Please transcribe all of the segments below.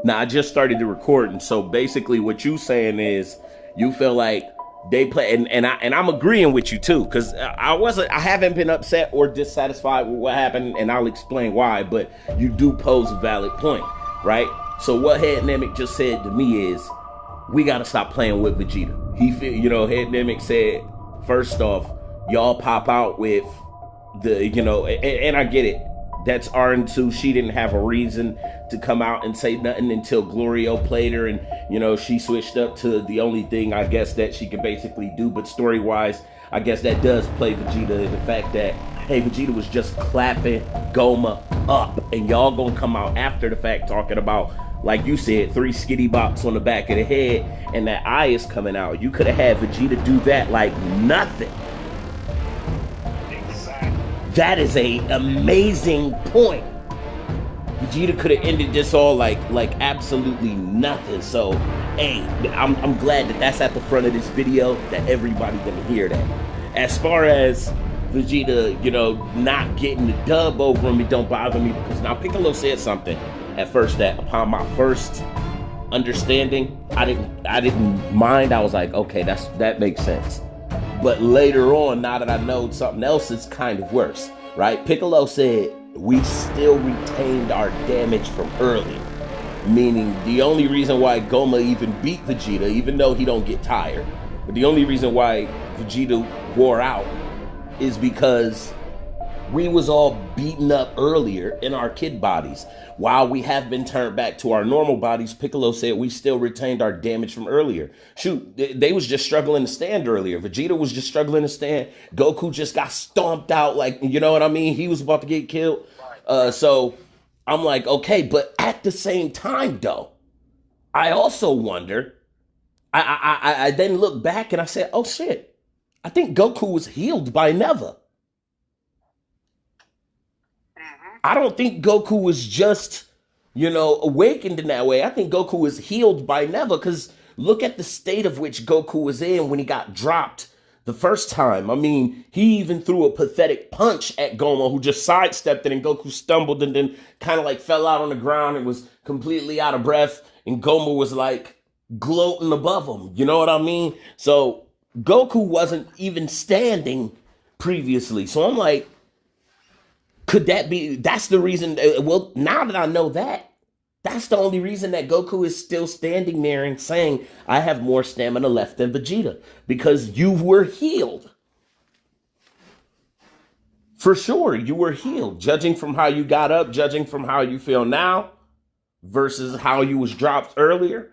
Now I just started to record, and so basically what you saying is you feel like they play, and I'm agreeing with you too, because I haven't been upset or dissatisfied with what happened, and I'll explain why. But you do pose a valid point, right? So what Headnamic just said to me is, we got to stop playing with Vegeta. Headnamic said, first off, y'all pop out with and I get it. That's R2. She didn't have a reason to come out and say nothing until Glorio played her, and she switched up to the only thing I guess that she could basically do. But story wise, I guess that does play Vegeta, the fact that, hey, Vegeta was just clapping Gomah up, and y'all gonna come out after the fact talking about, like you said, 3 skitty bops on the back of the head, and that eye is coming out. You could have had Vegeta do that like nothing. That is a amazing point. Vegeta could have ended this all like absolutely nothing. So, hey, I'm glad that that's at the front of this video, that everybody gonna hear that. As far as Vegeta, not getting the dub over him, it don't bother me, because now Piccolo said something at first that upon my first understanding, I didn't mind. I was like, okay, that makes sense. But later on, now that I know something else is kind of worse, right? Piccolo said, we still retained our damage from earlier. Meaning the only reason why Gomah even beat Vegeta, even though he don't get tired, but the only reason why Vegeta wore out is because we was all beaten up earlier in our kid bodies. While we have been turned back to our normal bodies, Piccolo said we still retained our damage from earlier. Shoot, they was just struggling to stand earlier. Vegeta was just struggling to stand. Goku just got stomped out, like, you know what I mean? He was about to get killed. So I'm like, okay, but at the same time, though, I also wonder, I then look back and I said, oh shit, I think Goku was healed by Neva. I don't think Goku was just, awakened in that way. I think Goku was healed by Neva, because look at the state of which Goku was in when he got dropped the first time. I mean, he even threw a pathetic punch at Gomah, who just sidestepped it, and Goku stumbled and then kind of like fell out on the ground and was completely out of breath, and Gomah was like gloating above him. You know what I mean? So Goku wasn't even standing previously. So I'm like, could that be, that's the reason, well, now that I know that, that's the only reason that Goku is still standing there and saying, I have more stamina left than Vegeta, because you were healed. For sure, you were healed, judging from how you got up, judging from how you feel now, versus how you was dropped earlier.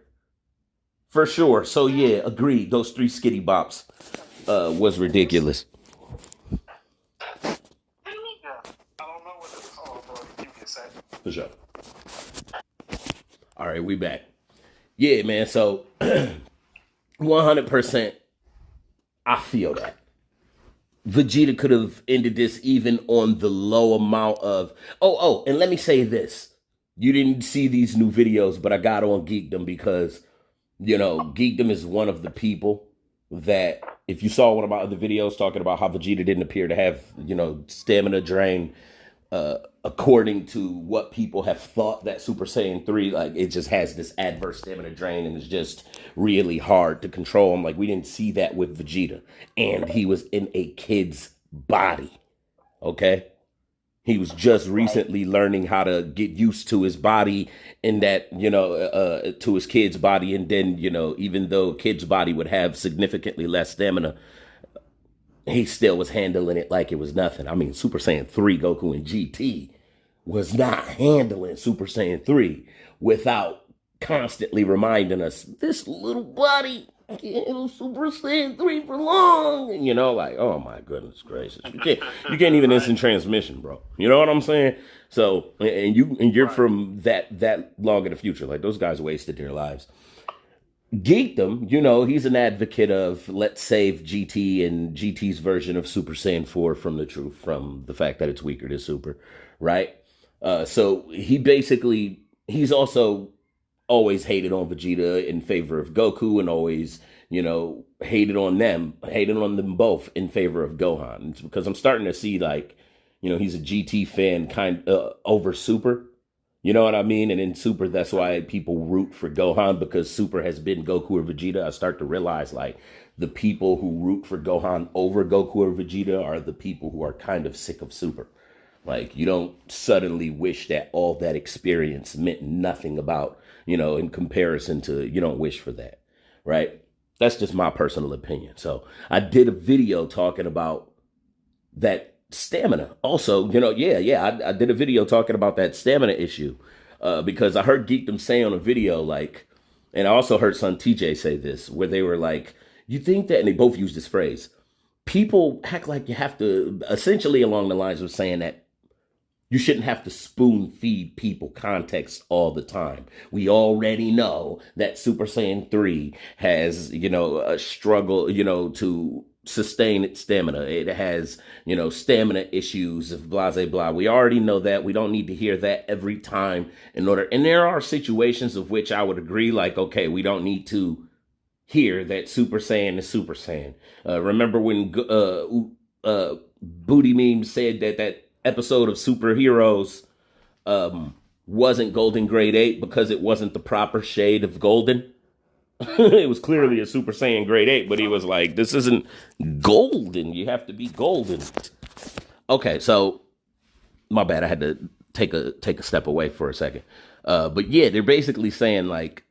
For sure. So yeah, agreed. Those 3 skitty bops was ridiculous. For sure. All right, we back. Yeah, man. So 100%, I feel that Vegeta could have ended this even on the low amount of. Oh, and let me say this: you didn't see these new videos, but I got on Geekdom because Geekdom is one of the people that, if you saw one of my other videos talking about how Vegeta didn't appear to have stamina drain. According to what people have thought, that Super Saiyan 3, like, it just has this adverse stamina drain and it's just really hard to control. I'm like, we didn't see that with Vegeta, and he was in a kid's body. Okay, he was just recently learning how to get used to his body, and that to his kid's body, and then even though kid's body would have significantly less stamina, he still was handling it like it was nothing. I mean, Super Saiyan 3 Goku and GT was not handling Super Saiyan 3 without constantly reminding us, this little body can't handle Super Saiyan 3 for long. And like, oh my goodness gracious. You can't even instant transmission, bro. You know what I'm saying? So, and you're from that long in the future. Like, those guys wasted their lives. Geekdom, he's an advocate of, let's save GT and GT's version of Super Saiyan 4 from the truth, from the fact that it's weaker than Super, right? So he's also always hated on Vegeta in favor of Goku, and always, hated on them both in favor of Gohan. It's because I'm starting to see, like, he's a GT fan over Super. You know what I mean? And in Super, that's why people root for Gohan, because Super has been Goku or Vegeta. I start to realize like the people who root for Gohan over Goku or Vegeta are the people who are kind of sick of Super. Like you don't suddenly wish that all that experience meant nothing about, in comparison to, you don't wish for that, right? That's just my personal opinion. So I did a video talking about that stamina. Also, I did a video talking about that stamina issue because I heard Geekdom say on a video, like, and I also heard Son TJ say this, where they were like, you think that, and they both used this phrase, people act like you have to, essentially along the lines of saying that you shouldn't have to spoon feed people context all the time. We already know that Super Saiyan 3 has, a struggle, to sustain its stamina. It has, stamina issues of blah, blah, blah. We already know that. We don't need to hear that every time and there are situations of which I would agree, like, okay, we don't need to hear that Super Saiyan is Super Saiyan. Remember when Booty Meme said that episode of Superheroes wasn't Golden Grade 8 because it wasn't the proper shade of golden? It was clearly a Super Saiyan Grade 8, but he was like, this isn't golden. You have to be golden. Okay, so my bad. I had to take a step away for a second. But yeah, they're basically saying like,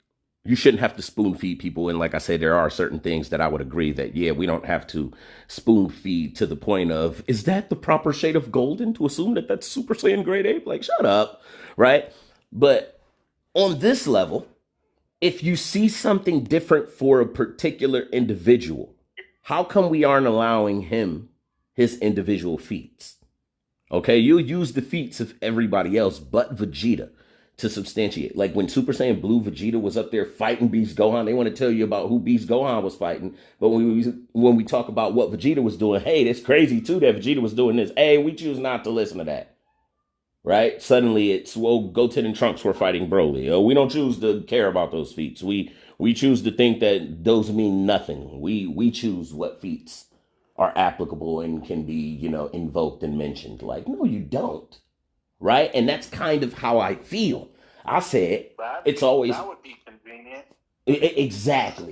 you shouldn't have to spoon feed people. And like I said, there are certain things that I would agree that, yeah, we don't have to spoon feed to the point of, is that the proper shade of golden to assume that that's Super Saiyan Grade 8? Like, shut up, right? But on this level, if you see something different for a particular individual, how come we aren't allowing him his individual feats? Okay, you'll use the feats of everybody else but Vegeta to substantiate. Like when Super Saiyan Blue Vegeta was up there fighting Beast Gohan, they want to tell you about who Beast Gohan was fighting. But when we talk about what Vegeta was doing, hey, that's crazy too that Vegeta was doing this. Hey, we choose not to listen to that. Right? Suddenly it's, well, Goten and Trunks were fighting Broly. We don't choose to care about those feats. We choose to think that those mean nothing. We choose what feats are applicable and can be, invoked and mentioned. Like, no, you don't. Right? And that's kind of how I feel. I said it's always, that would be convenient. Exactly.